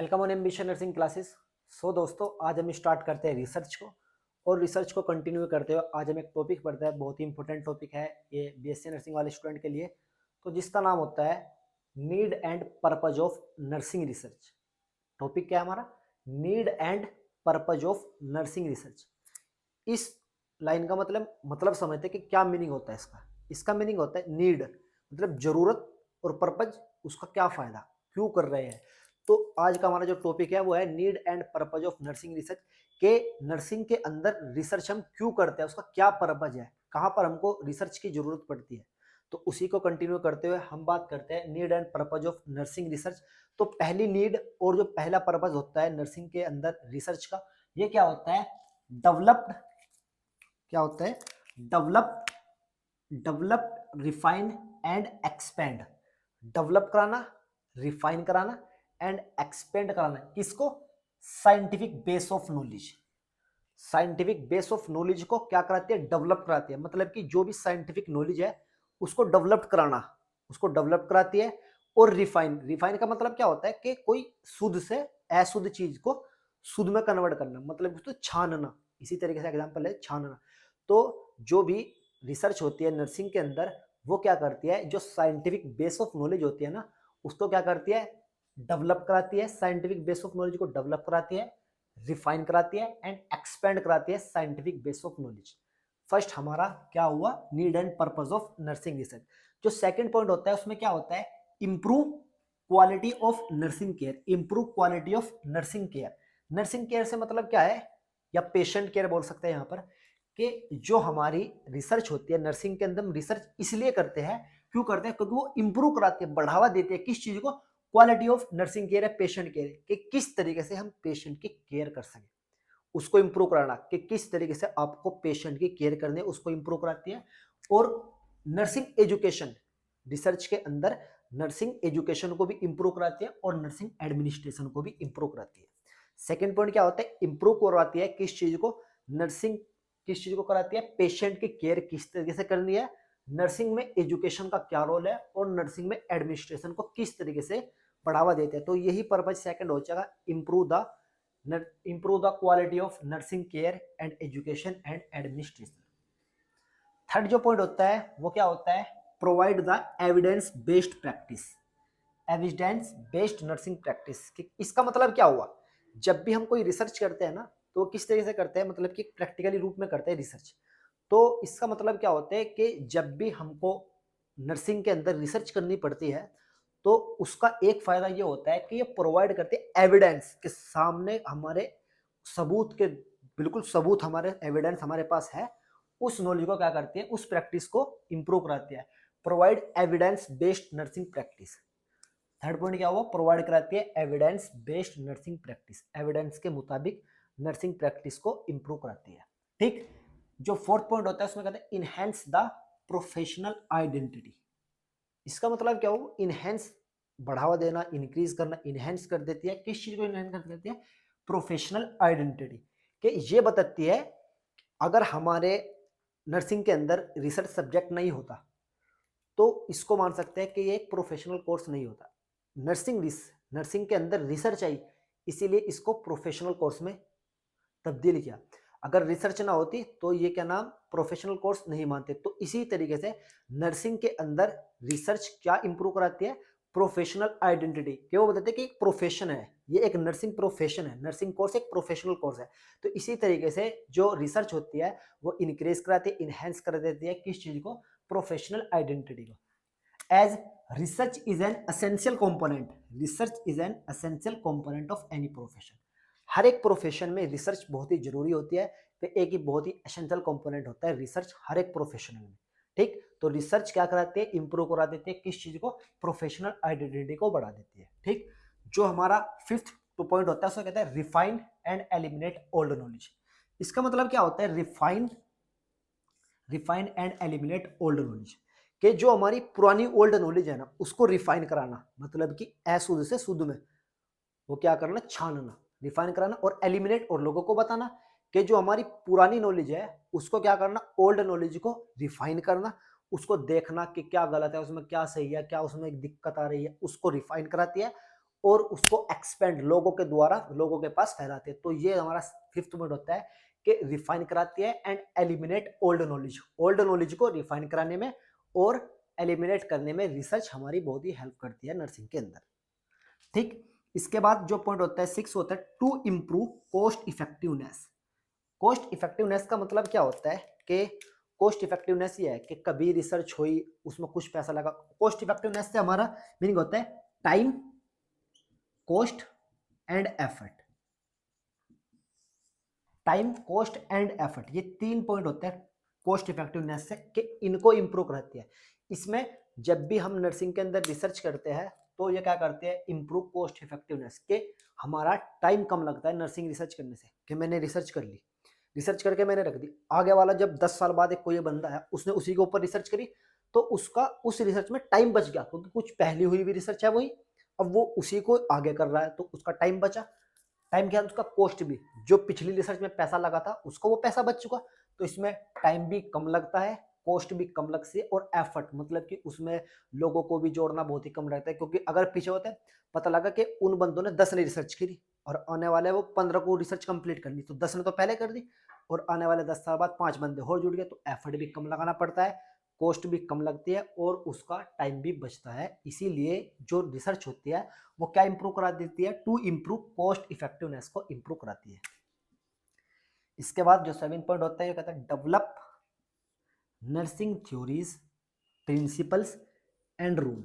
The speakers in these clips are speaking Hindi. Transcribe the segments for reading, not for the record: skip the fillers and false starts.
Welcome on ambition nursing classes. दोस्तों, आज हम स्टार्ट करते हैं रिसर्च को और रिसर्च को कंटिन्यू करते हुए आज हम एक टॉपिक पढ़ते हैं। बहुत ही इंपॉर्टेंट टॉपिक है ये बीएससी नर्सिंग वाले स्टूडेंट के लिए, तो जिसका नाम होता है need and purpose of nursing research. Topic क्या है हमारा? Need and purpose of nursing research. इस लाइन का मतलब समझते हैं कि क्या मीनिंग होता है इसका। इसका मीनिंग होता है नीड मतलब जरूरत, और पर्पज उसका क्या फायदा, क्यों कर रहे हैं। तो आज का हमारा जो टॉपिक है वो है need and purpose of nursing research. के नर्सिंग के अंदर रिसर्च हम क्यों करते हैं, उसका क्या पर्पज है, कहाँ पर हमको रिसर्च की जरूरत पड़ती है। तो उसी को कंटिन्यू करते हुए हम बात करते हैं need and purpose of nursing research. तो पहली नीड और जो पहला पर्पज होता है नर्सिंग के अंदर रिसर्च का, ये क्या होता है? डेवलप्ड, क्या होता है? Develop develop refine and expand. Develop कराना, रिफाइन कराना एंड एक्सपेंड कराना। किसको? Scientific base of knowledge. Scientific base of knowledge को क्या कराती है? डेवलप कराती है। मतलब कि जो भी साइंटिफिक नॉलेज है उसको डेवलप कराना, उसको डेवलप कराती है। और रिफाइन, रिफाइन का मतलब क्या होता है कि कोई शुद्ध से अशुद्ध चीज को शुद्ध में कन्वर्ट करना, मतलब उसको छानना। इसी तरीके से एग्जांपल है छानना। तो जो भी रिसर्च होती है नर्सिंग के अंदर, वो क्या करती है? जो साइंटिफिक बेस ऑफ नॉलेज होती है ना, उसको क्या करती है? डेवलप कराती है। साइंटिफिक बेस ऑफ नॉलेज को डेवलप कराती है, रिफाइन कराती है एंड एक्सपेंड कराती है scientific base of knowledge. First हमारा क्या हुआ? Need and purpose of nursing research. जो सेकंड पॉइंट होता है उसमें क्या होता है? Improve quality of nursing care. Improve quality of nursing care. Nursing care से मतलब क्या है, या पेशेंट केयर बोल सकते हैं यहाँ पर, कि जो हमारी रिसर्च होती है नर्सिंग के अंदर, हम रिसर्च इसलिए करते हैं, क्यों करते हैं? क्योंकि वो इंप्रूव कराती है, बढ़ावा देती है किस चीज को? क्वालिटी ऑफ नर्सिंग केयर है, पेशेंट केयर, कि किस तरीके से हम पेशेंट की केयर कर सकें, उसको इंप्रूव कराना, कि किस तरीके से आपको पेशेंट की केयर करनी है, उसको इंप्रूव कराती है। और नर्सिंग एजुकेशन, रिसर्च के अंदर नर्सिंग एजुकेशन को भी इंप्रूव कराती है और नर्सिंग एडमिनिस्ट्रेशन को भी इंप्रूव कराती है। सेकेंड पॉइंट क्या होता है? इंप्रूव करवाती है किस चीज को? नर्सिंग किस चीज को कराती है? पेशेंट की केयर किस तरीके से करनी है, नर्सिंग में एजुकेशन का क्या रोल है, और नर्सिंग में एडमिनिस्ट्रेशन को किस तरीके से बढ़ावा देते हैं। तो यही पर्पज सेकंड हो जाएगा, improve the quality of nursing care and education and administration. Third जो पॉइंट होता है वो क्या होता है? Provide the evidence based practice. Evidence based nursing practice. इसका मतलब क्या हुआ? जब भी हम कोई रिसर्च करते हैं ना, तो किस तरीके से करते हैं? मतलब कि प्रैक्टिकली रूप में करते हैं रिसर्च। तो इसका मतलब क्या होता है कि जब भी हमको नर्सिंग के अंदर रिसर्च करनी पड़ती है, तो उसका एक फायदा ये होता है कि ये प्रोवाइड करते हैं एविडेंस के सामने, हमारे सबूत के, बिल्कुल सबूत, हमारे एविडेंस हमारे पास है। उस नॉलेज को क्या करती है? उस प्रैक्टिस को इंप्रूव कराती है। Provide evidence based nursing practice. Third point क्या हुआ? प्रोवाइड कराती है evidence based nursing practice. Evidence के मुताबिक नर्सिंग प्रैक्टिस को इंप्रूव कराती है। ठीक। जो फोर्थ पॉइंट होता है उसमें कहते हैं इनहेंस द प्रोफेशनल आइडेंटिटी। इसका मतलब क्या हो? इनहेंस, बढ़ावा देना, इंक्रीज करना, इनहेंस कर देती है। किस चीज को इनहेंस कर देती है? Professional identity. कि ये बताती है, अगर हमारे नर्सिंग के अंदर रिसर्च सब्जेक्ट नहीं होता तो इसको मान सकते हैं कि ये एक प्रोफेशनल कोर्स नहीं होता। नर्सिंग के अंदर रिसर्च आई, इसीलिए इसको प्रोफेशनल कोर्स में तब्दील किया। अगर रिसर्च ना होती तो ये क्या नाम? प्रोफेशनल कोर्स नहीं मानते। तो इसी तरीके से नर्सिंग के अंदर रिसर्च क्या इंप्रूव कराती है? Professional identity. कि वो बताते हैं कि एक प्रोफेशन है, ये एक नर्सिंग प्रोफेशन है, नर्सिंग कोर्स एक प्रोफेशनल कोर्स है। तो इसी तरीके से जो रिसर्च होती है वो इंक्रीज कराती है, इनहेंस कर देती है किस चीज को? प्रोफेशनल आइडेंटिटी को। As research is an essential component. Research is an essential component of any profession. हर एक प्रोफेशन में रिसर्च बहुत ही जरूरी होती है। तो एक ही बहुत ही एसेंशियल कंपोनेंट होता है रिसर्च हर एक प्रोफेशन में। ठीक। तो रिसर्च क्या कराती है? इंप्रूव करा देती है किस चीज को? प्रोफेशनल आइडेंटिटी को बढ़ा देती है। ठीक। जो हमारा फिफ्थ पॉइंट होता है उसको कहते हैं refined and eliminate old knowledge. इसका मतलब क्या होता है? Refined and eliminate old knowledge. कि जो हमारी पुरानी ओल्ड नॉलेज है ना, उसको रिफाइन कराना, मतलब कि अशुद्ध से शुद्ध में वो क्या करना? छानना, रिफाइन कराना। और एलिमिनेट, और लोगों को बताना कि जो हमारी पुरानी नॉलेज है उसको क्या करना? ओल्ड नॉलेज को रिफाइन करना, उसको देखना कि क्या गलत है उसमें, क्या सही है, क्या उसमें एक दिक्कत आ रही है, उसको रिफाइन कराती है। और उसको एक्सपेंड लोगों के द्वारा लोगों के पास फैलाते हैं। तो ये हमारा फिफ्थ पॉइंट होता है कि रिफाइन कराती है and eliminate old knowledge. Old knowledge को रिफाइन कराने में और एलिमिनेट करने में रिसर्च हमारी बहुत ही हेल्प करती है नर्सिंग के अंदर। ठीक, इसके बाद जो पॉइंट होता है सिक्स होता है to improve cost effectiveness. Cost effectiveness का मतलब क्या होता है कि कॉस्ट इफेक्टिवनेस ये है कि कभी रिसर्च हुई उसमें कुछ पैसा लगा। कॉस्ट इफेक्टिवनेस से हमारा मीनिंग होता है time, cost and effort. Time, cost and effort, ये 3 पॉइंट होते हैं कॉस्ट इफेक्टिवनेस से कि इनको इंप्रूव करती है। इसमें जब भी हम नर्सिंग के अंदर रिसर्च करते हैं तो ये क्या करते हैं, इंप्रूव कॉस्ट इफेक्टिवनेस के हमारा टाइम कम लगता है नर्सिंग रिसर्च करने से। कि मैंने रिसर्च कर ली, रिसर्च करके मैंने रख दी, आगे वाला जब 10 साल बाद एक कोई बंदा है उसने उसी के ऊपर रिसर्च करी तो उसका उस रिसर्च में टाइम बच गया, क्योंकि कुछ पहली हुई भी रिसर्च है वही, अब वो उसी को आगे कर रहा है तो उसका टाइम बचा। टाइम के साथ उसका कॉस्ट भी, जो पिछली रिसर्च में पैसा लगा था उसको वो पैसा बच चुका। तो इसमें टाइम भी कम लगता है, कॉस्ट भी कम लगती है और एफर्ट मतलब कि उसमें लोगों को भी जोड़ना बहुत ही कम रहता है। क्योंकि अगर पीछे होता है पता लगा कि उन बंदों ने 10 ने रिसर्च करी और आने वाले वो 15 को रिसर्च कंप्लीट करनी, तो 10 ने तो पहले कर दी और आने वाले 10 साल बाद 5 बंदे और जुड़ गए, तो एफर्ट भी कम लगाना पड़ता है, कॉस्ट भी कम लगती है और उसका टाइम भी बचता है। इसीलिए जो रिसर्च होती है वो क्या इंप्रूव करा देती है, टू इंप्रूव कॉस्ट इफेक्टिवनेस को इंप्रूव कराती है। इसके बाद जो 7 पॉइंट होता है ये कहता है develop nursing theories, principles and rule.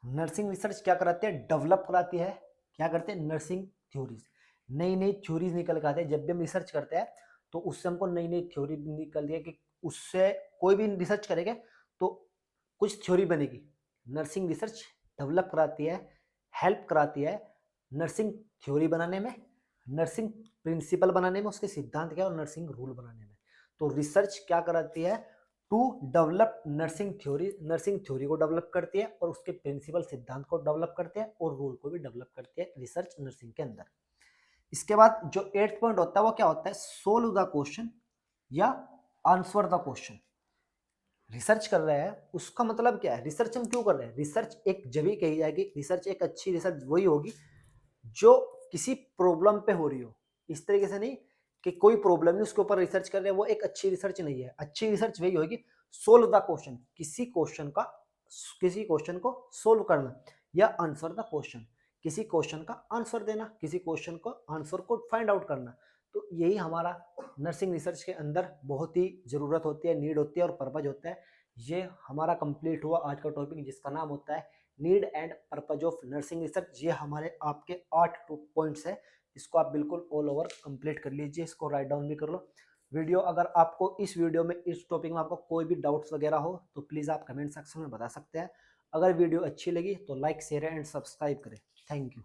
Nursing research क्या कराती है, डेवलप कराती है। क्या करते हैं, नर्सिंग थ्योरीज, नई नई थ्योरीज निकल के आते हैं। जब भी हम रिसर्च करते हैं तो उससे हमको नई नई थ्योरी निकलती है कि उससे कोई भी रिसर्च करेंगे तो कुछ थ्योरी बनेगी। नर्सिंग रिसर्च डेवलप कराती है, हेल्प कराती है नर्सिंग थ्योरी बनाने में, नर्सिंग प्रिंसिपल बनाने में, उसके सिद्धांत क्या और नर्सिंग रूल बनाने में। तो रिसर्च क्या कराती है, to develop nursing theory, nursing theory को डेवलप करती है और उसके प्रिंसिपल सिद्धांत को डेवलप करते हैं और रूल को भी डेवलप करती है रिसर्च नर्सिंग के अंदर। इसके बाद जो 8th पॉइंट होता है वो क्या होता है, सोल्व द क्वेश्चन या आंसर द क्वेश्चन। रिसर्च कर रहे हैं उसका मतलब क्या है, रिसर्च हम क्यों कर रहे हैं, रिसर्च एक जब ही कही जाएगी, रिसर्च एक अच्छी रिसर्च वही होगी जो किसी प्रॉब्लम पे हो रही हो। इस तरीके से नहीं कि कोई प्रॉब्लम नहीं उसके ऊपर रिसर्च कर रहे हैं, वो एक अच्छी रिसर्च नहीं है। अच्छी रिसर्च वही होगी सोल्व द क्वेश्चन, किसी क्वेश्चन को सोल्व करना, या आंसर द क्वेश्चन, किसी क्वेश्चन का आंसर देना, किसी क्वेश्चन को आंसर को फाइंड आउट करना। तो यही हमारा नर्सिंग रिसर्च के अंदर बहुत ही ज़रूरत होती है, नीड होती है और पर्पज होता है। ये हमारा कंप्लीट हुआ आज का टॉपिक जिसका नाम होता है need and purpose of nursing research. ये हमारे आपके 8 पॉइंट्स है, इसको आप बिल्कुल ऑल ओवर कंप्लीट कर लीजिए, इसको राइट डाउन भी कर लो। वीडियो अगर आपको इस वीडियो में इस टॉपिक में आपको कोई भी डाउट्स वगैरह हो तो प्लीज़ आप कमेंट सेक्शन में बता सकते हैं। अगर वीडियो अच्छी लगी तो लाइक शेयर एंड सब्सक्राइब करें। Thank you.